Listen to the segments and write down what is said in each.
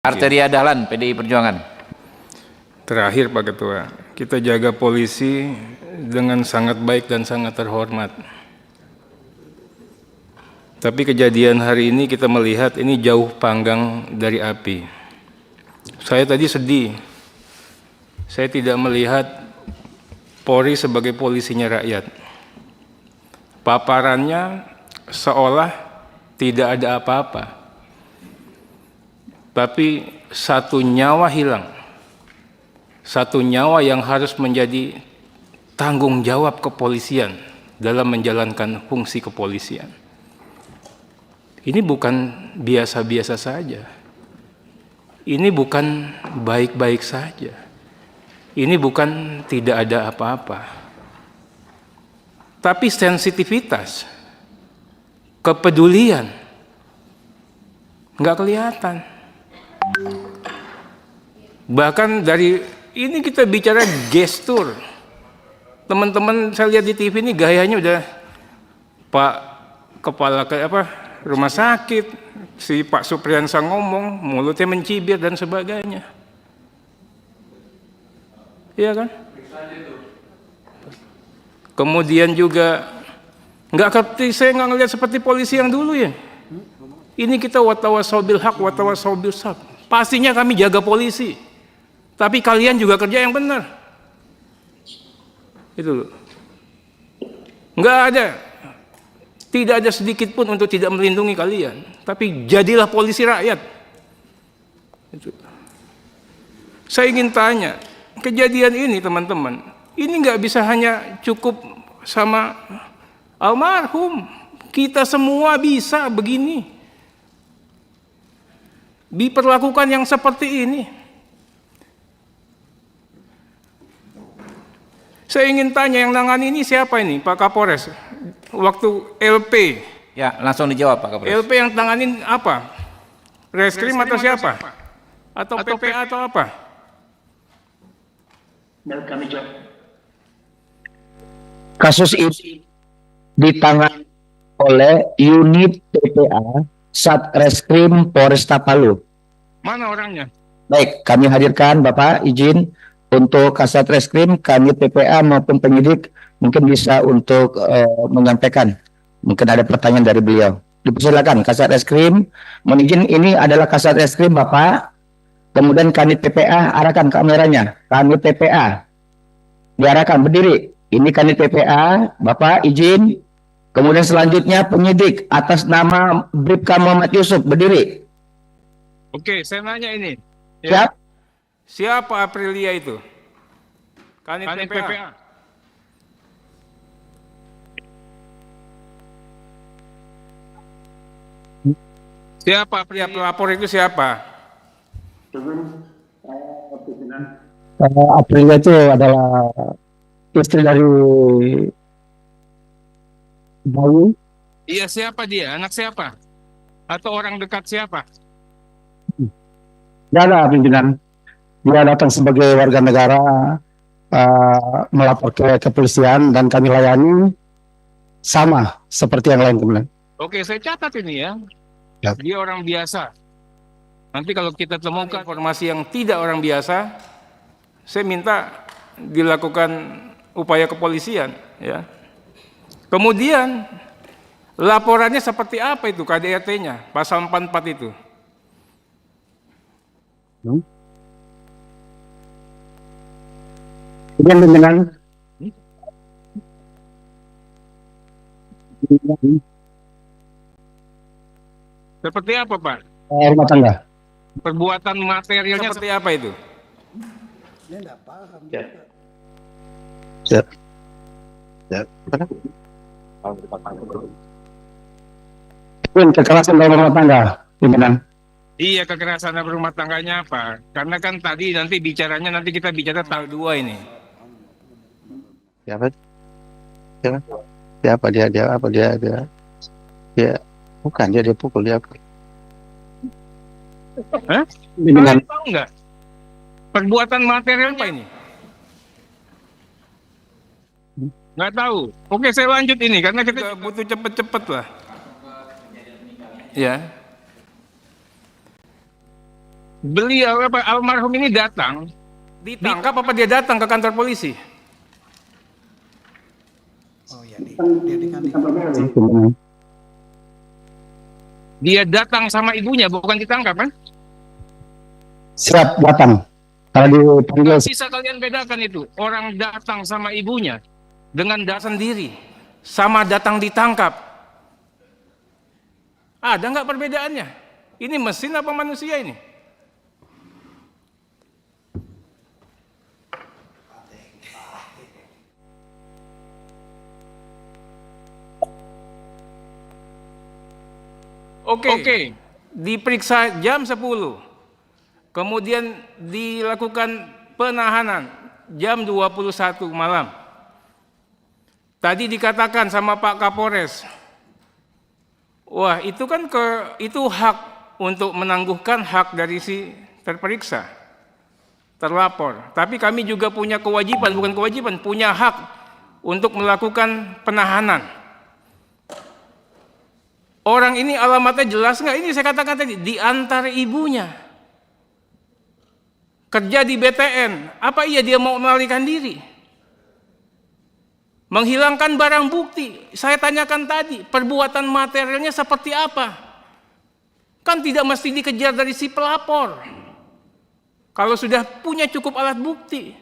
Arteria Dahlan, PDI Perjuangan. Terakhir Pak Ketua, kita jaga polisi dengan sangat baik dan sangat terhormat. Tapi kejadian hari ini kita melihat ini jauh panggang dari api. Saya tadi sedih. Saya tidak melihat Polri sebagai polisinya rakyat. Paparannya seolah tidak ada apa-apa. Tapi satu nyawa hilang, satu nyawa yang harus menjadi tanggung jawab kepolisian dalam menjalankan fungsi kepolisian. Ini bukan biasa-biasa saja, ini bukan baik-baik saja, ini bukan tidak ada apa-apa, tapi sensitivitas, kepedulian, nggak kelihatan. Bahkan dari ini kita bicara gestur. Teman-teman saya lihat di TV ini gayanya udah Pak Kepala rumah sakit, si Pak Supriyansa ngomong, mulutnya mencibir dan sebagainya. Iya kan? Kemudian juga saya nggak ngelihat seperti polisi yang dulu ya. Ini kita watawasau bil haq, watawasau bil sabr. Pastinya kami jaga polisi, tapi kalian juga kerja yang benar. Itu nggak ada, tidak ada sedikit pun untuk tidak melindungi kalian. Tapi jadilah polisi rakyat. Itu. Saya ingin tanya, kejadian ini teman-teman, ini nggak bisa hanya cukup sama almarhum. Kita semua bisa begini. Diperlakukan yang seperti ini. Saya ingin tanya, yang nangani ini siapa ini, Pak Kapolres? Waktu LP. Ya, langsung dijawab Pak Kapolres. LP yang tanganin apa? Reskrim atau siapa? Atau PPA atau apa? Kami jawab. Kasus ini ditangani oleh unit PPA Satreskrim Polresta Palu. Mana orangnya? Baik, kami hadirkan Bapak, izin untuk Kasat Reskrim, kami PPA maupun penyidik mungkin bisa untuk menyampaikan. Mungkin ada pertanyaan dari beliau. Dipersilakan Kasat Reskrim. Mungkin ini adalah Kasat Reskrim Bapak. Kemudian kami PPA arahkan kameranya. Kami PPA diarahkan berdiri. Ini kami PPA, Bapak izin. Kemudian selanjutnya penyidik atas nama Bribka Muhammad Yusuf berdiri. Oke, saya nanya ini. Siap? Siapa Aprilia itu? Kanit PPA. Siapa Aprilia? Pelapor itu siapa? Aprilia itu adalah istri dari Bayu. Iya, siapa dia? Anak siapa? Atau orang dekat siapa? Dia ada pimpinan. Dia datang sebagai warga negara melapor ke kepolisian dan kami layani sama seperti yang lain teman. Oke, saya catat ini ya. Ya. Dia orang biasa. Nanti kalau kita temukan informasi yang tidak orang biasa, saya minta dilakukan upaya kepolisian ya. Kemudian laporannya seperti apa itu KDRT-nya, pasal 44 itu? Kemudian pimpinan Seperti apa, Pak? rumah tangga. Perbuatan materialnya seperti apa itu? Dia tidak paham. Siap. Siap. Kekerasan dalam rumah tangga, pimpinan. Iya, kekerasan dalam rumah tangganya apa? Karena kan tadi nanti bicaranya, nanti kita bicara tanggal 2 ini. Siapa? Siapa dia? Dia bukan dia pukul dia. Hah? Pimpinan. Kalian tahu nggak? Perbuatan material apa ini? Nggak tahu. Oke, saya lanjut ini karena kita butuh cepet-cepet lah. Ya. beliau almarhum ini datang, ditangkap apa dia datang ke kantor polisi? Dia datang sama ibunya, bukan ditangkap kan? Siap datang. Kalau dipanggil Bisa kalian bedakan itu, orang datang sama ibunya dengan datang sendiri, sama datang ditangkap. Ada nggak perbedaannya? Ini mesin apa manusia ini? Oke. Diperiksa jam 10. Kemudian dilakukan penahanan jam 21 malam. Tadi dikatakan sama Pak Kapolres, wah itu kan itu hak untuk menangguhkan hak dari si terperiksa, terlapor. Tapi kami juga punya kewajiban, bukan kewajiban, punya hak untuk melakukan penahanan. Orang ini alamatnya jelas nggak? Ini saya katakan tadi, diantar ibunya. Kerja di BTN, apa iya dia mau melarikan diri? Menghilangkan barang bukti, saya tanyakan tadi, perbuatan materialnya seperti apa? Kan tidak mesti dikejar dari si pelapor. Kalau sudah punya cukup alat bukti.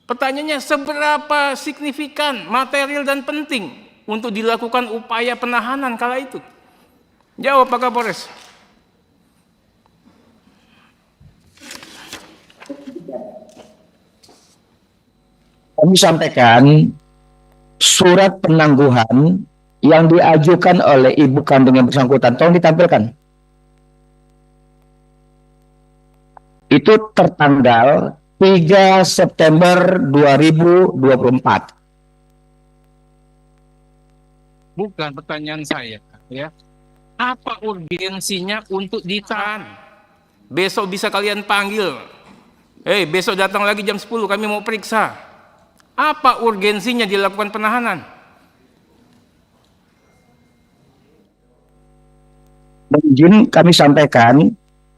Pertanyaannya, seberapa signifikan, material dan penting untuk dilakukan upaya penahanan kala itu? Jawab Pak Kapolres. Kami sampaikan surat penangguhan yang diajukan oleh ibu kandung yang bersangkutan. Tolong ditampilkan. Itu tertanggal 3 September 2024. Bukan pertanyaan saya, ya. Apa urgensinya untuk ditahan? Besok bisa kalian panggil. Besok datang lagi jam 10, kami mau periksa. Apa urgensinya dilakukan penahanan? Izin kami sampaikan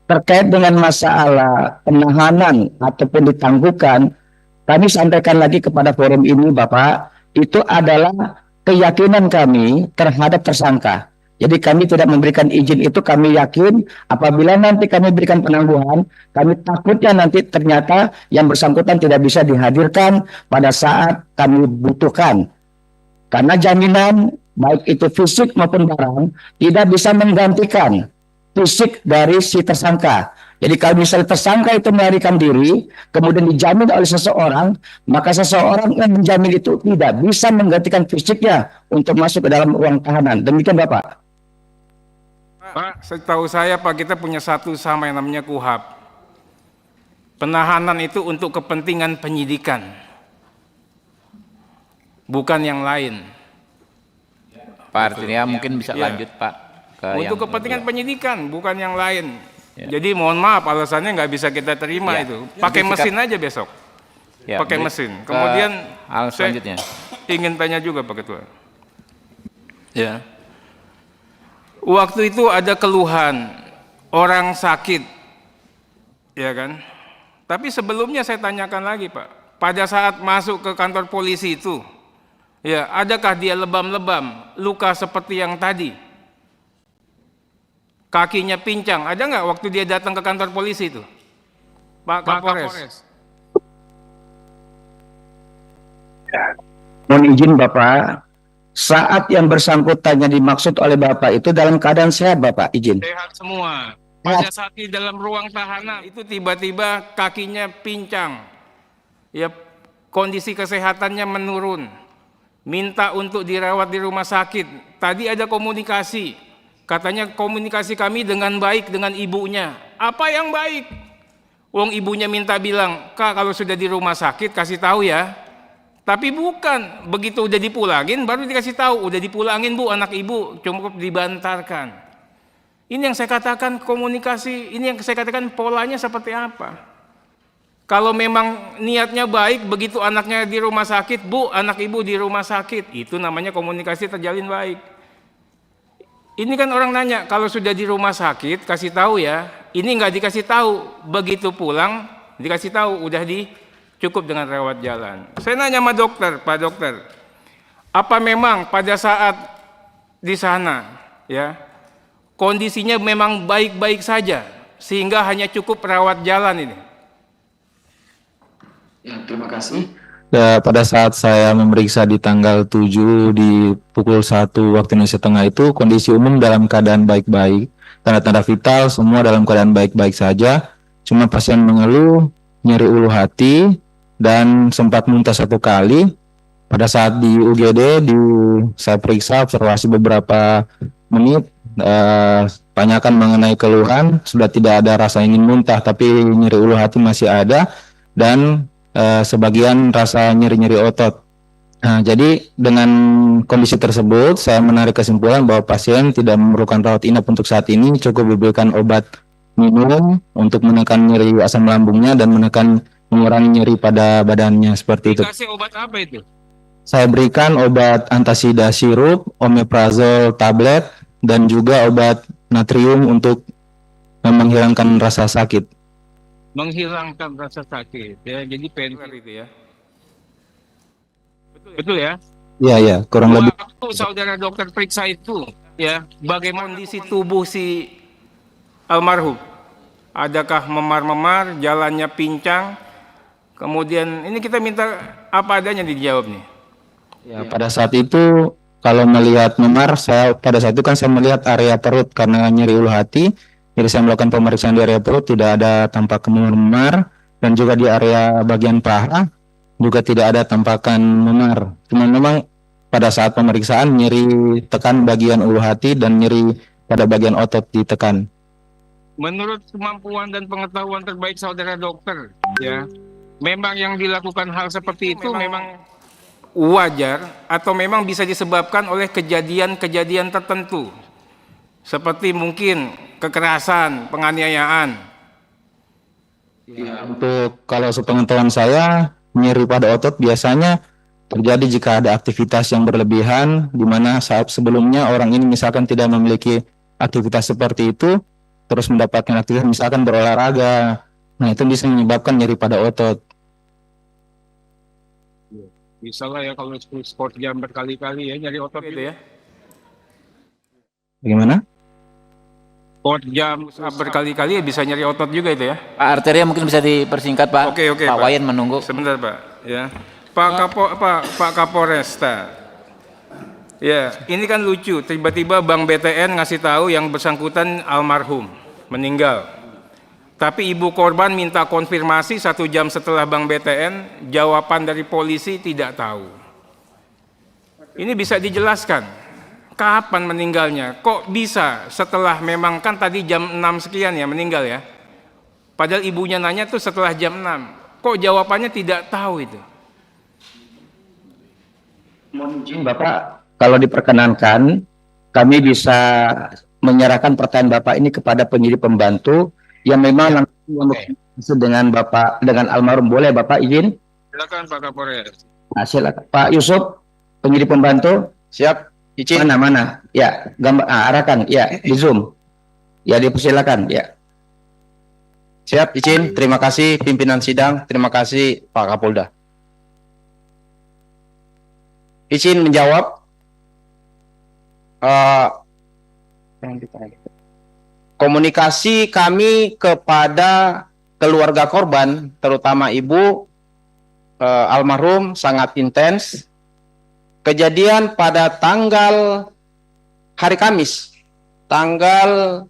terkait dengan masalah penahanan ataupun ditangguhkan, kami sampaikan lagi kepada forum ini Bapak, itu adalah keyakinan kami terhadap tersangka. Jadi kami tidak memberikan izin itu, kami yakin apabila nanti kami berikan penangguhan, kami takutnya nanti ternyata yang bersangkutan tidak bisa dihadirkan pada saat kami butuhkan. Karena jaminan baik itu fisik maupun barang tidak bisa menggantikan fisik dari si tersangka. Jadi kalau misalnya tersangka itu melarikan diri, kemudian dijamin oleh seseorang, maka seseorang yang menjamin itu tidak bisa menggantikan fisiknya untuk masuk ke dalam ruang tahanan. Demikian Bapak. Pak, setahu saya Pak, kita punya satu sama yang namanya KUHAP. Penahanan itu untuk kepentingan penyidikan, bukan yang lain. Pak Artiria mungkin bisa lanjut Pak. Untuk kepentingan penyidikan, bukan yang lain. Jadi mohon maaf, alasannya nggak bisa kita terima itu. Pakai mesin aja besok. Pakai mesin. Kemudian hal selanjutnya. Ingin tanya juga Pak Ketua. Ya. Waktu itu ada keluhan orang sakit, ya kan? Tapi sebelumnya saya tanyakan lagi Pak, pada saat masuk ke kantor polisi itu, ya adakah dia lebam-lebam, luka seperti yang tadi? Kakinya pincang, ada nggak waktu dia datang ke kantor polisi itu? Pak Kapolres. Mohon izin Bapak, saat yang bersangkutan yang dimaksud oleh Bapak itu dalam keadaan sehat Bapak, izin. Sehat semua. Pada saat di dalam ruang tahanan itu tiba-tiba kakinya pincang. Ya, kondisi kesehatannya menurun. Minta untuk dirawat di rumah sakit. Tadi ada komunikasi. Katanya komunikasi kami dengan baik dengan ibunya. Apa yang baik? Wong ibunya minta bilang, "Kak, kalau sudah di rumah sakit kasih tahu ya." Tapi bukan, begitu udah dipulangin baru dikasih tahu, udah dipulangin Bu anak ibu, cukup dibantarkan. Ini yang saya katakan komunikasi, ini yang saya katakan polanya seperti apa. Kalau memang niatnya baik, begitu anaknya di rumah sakit, Bu anak ibu di rumah sakit, itu namanya komunikasi terjalin baik. Ini kan orang nanya, kalau sudah di rumah sakit kasih tahu ya, Ini nggak dikasih tahu, begitu pulang dikasih tahu udah cukup dengan rawat jalan. Saya nanya sama dokter, Pak Dokter, apa memang pada saat di sana ya kondisinya memang baik-baik saja sehingga hanya cukup rawat jalan ini? Ya, terima kasih. Pada saat saya memeriksa di tanggal 7 di pukul 1 waktu Indonesia Tengah itu kondisi umum dalam keadaan baik-baik. Tanda-tanda vital semua dalam keadaan baik-baik saja. Cuma pasien mengeluh nyeri ulu hati dan sempat muntah 1 kali. Pada saat di UGD saya periksa observasi beberapa menit, tanyakan mengenai keluhan, sudah tidak ada rasa ingin muntah tapi nyeri ulu hati masih ada dan sebagian rasa nyeri-nyeri otot. Nah, jadi dengan kondisi tersebut saya menarik kesimpulan bahwa pasien tidak memerlukan rawat inap untuk saat ini, cukup diberikan obat minum untuk menekan nyeri asam lambungnya dan mengurangi nyeri pada badannya seperti itu. Dikasih obat apa itu? Saya berikan obat antasida sirup, omeprazol tablet, dan juga obat natrium untuk menghilangkan rasa sakit. Menghilangkan rasa sakit ya, jadi painkiller itu ya. Betul ya? Iya, kurang lebih. Waktu saudara dokter periksa itu ya, bagaimana kondisi tubuh si almarhum? Adakah memar-memar, jalannya pincang? Kemudian ini kita minta apa adanya dijawab nih. Ya, pada saat itu kalau melihat memar, pada saat itu kan saya melihat area perut karena nyeri ulu hati. Jadi saya melakukan pemeriksaan di area perut, tidak ada tampak memar, dan juga di area bagian paha juga tidak ada tampakan memar. Cuma memang pada saat pemeriksaan nyeri tekan bagian ulu hati dan nyeri pada bagian otot ditekan. Menurut kemampuan dan pengetahuan terbaik saudara dokter, ya, memang yang dilakukan hal seperti itu memang wajar atau memang bisa disebabkan oleh kejadian-kejadian tertentu, seperti mungkin kekerasan, penganiayaan. Ya, untuk kalau sepengetahuan saya, nyeri pada otot biasanya terjadi jika ada aktivitas yang berlebihan, di mana saat sebelumnya orang ini misalkan tidak memiliki aktivitas seperti itu, terus mendapatkan aktivitas misalkan berolahraga. Nah, itu bisa menyebabkan nyeri pada otot. Bisa lah ya kalau sport jam berkali-kali ya nyari otot itu ya. Bagaimana? Sport jam berkali-kali ya bisa nyari otot juga itu ya. Pak arteria mungkin bisa dipersingkat Pak. Oke, Pak Pak. Wayan menunggu. Sebentar Pak ya. Pak Kapolresta. Ya, ini kan lucu. Tiba-tiba Bank BTN ngasih tahu yang bersangkutan almarhum meninggal. Tapi ibu korban minta konfirmasi 1 jam setelah Bank BTN, jawaban dari polisi tidak tahu. Ini bisa dijelaskan. Kapan meninggalnya? Kok bisa setelah memang kan tadi jam 6 sekian ya meninggal ya? Padahal ibunya nanya tuh setelah jam 6. Kok jawabannya tidak tahu itu? Mohon izin Bapak, kalau diperkenankan, kami bisa menyerahkan pertanyaan Bapak ini kepada penyidik pembantu yang memang langsung dengan Bapak, dengan almarhum. Boleh Bapak izin? Silakan Pak Kapolres. Nah, silakan. Pak Yusuf, penyidik pembantu. Siap, izin. Mana? Ya, gambar, arahkan. Ya, di Zoom. Ya, dipersilakan. Ya. Siap, izin. Terima kasih pimpinan sidang. Terima kasih Pak Kapolda. Izin menjawab. Komunikasi kami kepada keluarga korban, terutama ibu almarhum, sangat intens. Kejadian pada tanggal hari Kamis, tanggal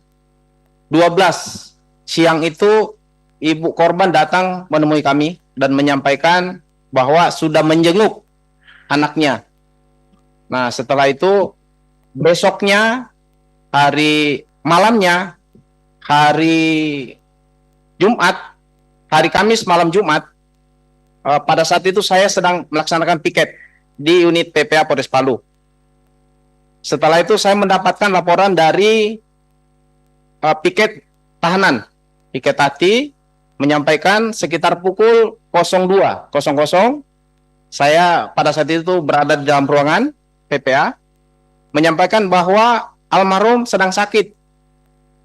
12 siang itu, ibu korban datang menemui kami dan menyampaikan bahwa sudah menjenguk anaknya. Nah, setelah itu besoknya, hari malamnya, hari Jumat, hari Kamis malam Jumat, pada saat itu saya sedang melaksanakan piket di unit PPA Polres Palu. Setelah itu saya mendapatkan laporan dari piket tahanan, piket Tati, menyampaikan sekitar pukul 02.00, saya pada saat itu berada di dalam ruangan PPA, menyampaikan bahwa almarhum sedang sakit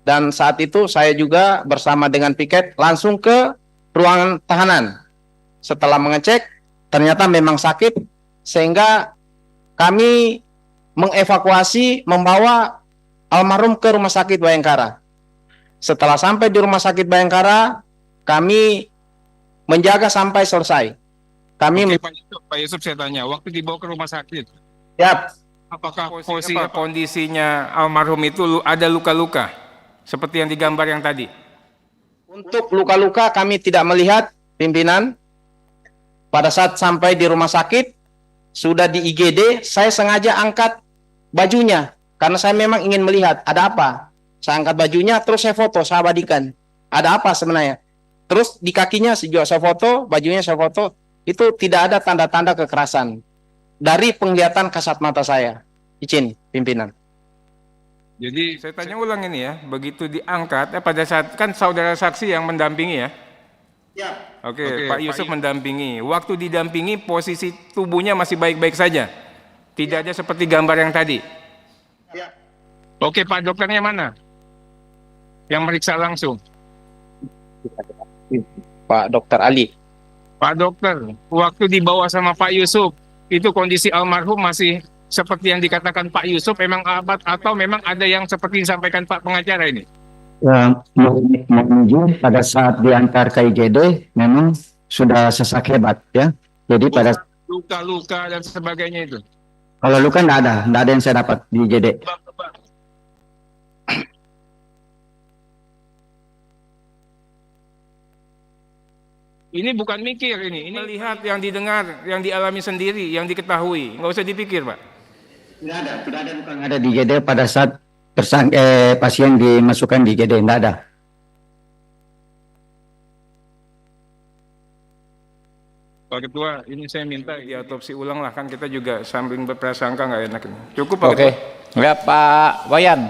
Dan saat itu saya juga bersama dengan piket langsung ke ruangan tahanan. Setelah mengecek, ternyata memang sakit, sehingga kami mengevakuasi, membawa almarhum ke Rumah Sakit Bayangkara. Setelah sampai di Rumah Sakit Bayangkara, kami menjaga sampai selesai. Kami Oke, Pak Yusuf saya tanya, waktu dibawa ke rumah sakit, siap. apakah kondisinya almarhum itu ada luka-luka seperti yang digambar yang tadi? Untuk luka-luka kami tidak melihat, pimpinan. Pada saat sampai di rumah sakit, sudah di IGD, saya sengaja angkat bajunya. Karena saya memang ingin melihat, ada apa? Saya angkat bajunya, terus saya foto, saya abadikan. Ada apa sebenarnya? Terus di kakinya juga saya foto, bajunya saya foto. Itu tidak ada tanda-tanda kekerasan. Dari penglihatan kasat mata saya. Izin, pimpinan. Jadi saya tanya ulang ini ya, begitu diangkat, pada saat kan saudara saksi yang mendampingi ya? Ya. Oke, Pak Yusuf mendampingi. Waktu didampingi posisi tubuhnya masih baik-baik saja. Tidak ada seperti gambar yang tadi. Ya. Oke, Pak dokternya mana? Yang meriksa langsung. Pak Dokter Ali. Pak dokter, waktu dibawa sama Pak Yusuf, itu kondisi almarhum masih seperti yang dikatakan Pak Yusuf, memang abad atau memang ada yang seperti disampaikan Pak pengacara ini? Menuju pada saat diantar ke IGD memang sudah sesak hebat ya. Jadi pada Luka-luka dan sebagainya itu. kalau luka nggak ada yang saya dapat di IGD. Ini bukan mikir ini melihat yang didengar, yang dialami sendiri, yang diketahui. Nggak usah dipikir, Pak. Tidak ada luka yang ada di IGD pada saat pasien dimasukkan di IGD, tidak ada. Pak Ketua, ini saya minta diotopsi ulang lah, kan kita juga samping berprasangka nggak enak ini. Cukup Pak Oke. Ketua. Enggak, Pak Wayan.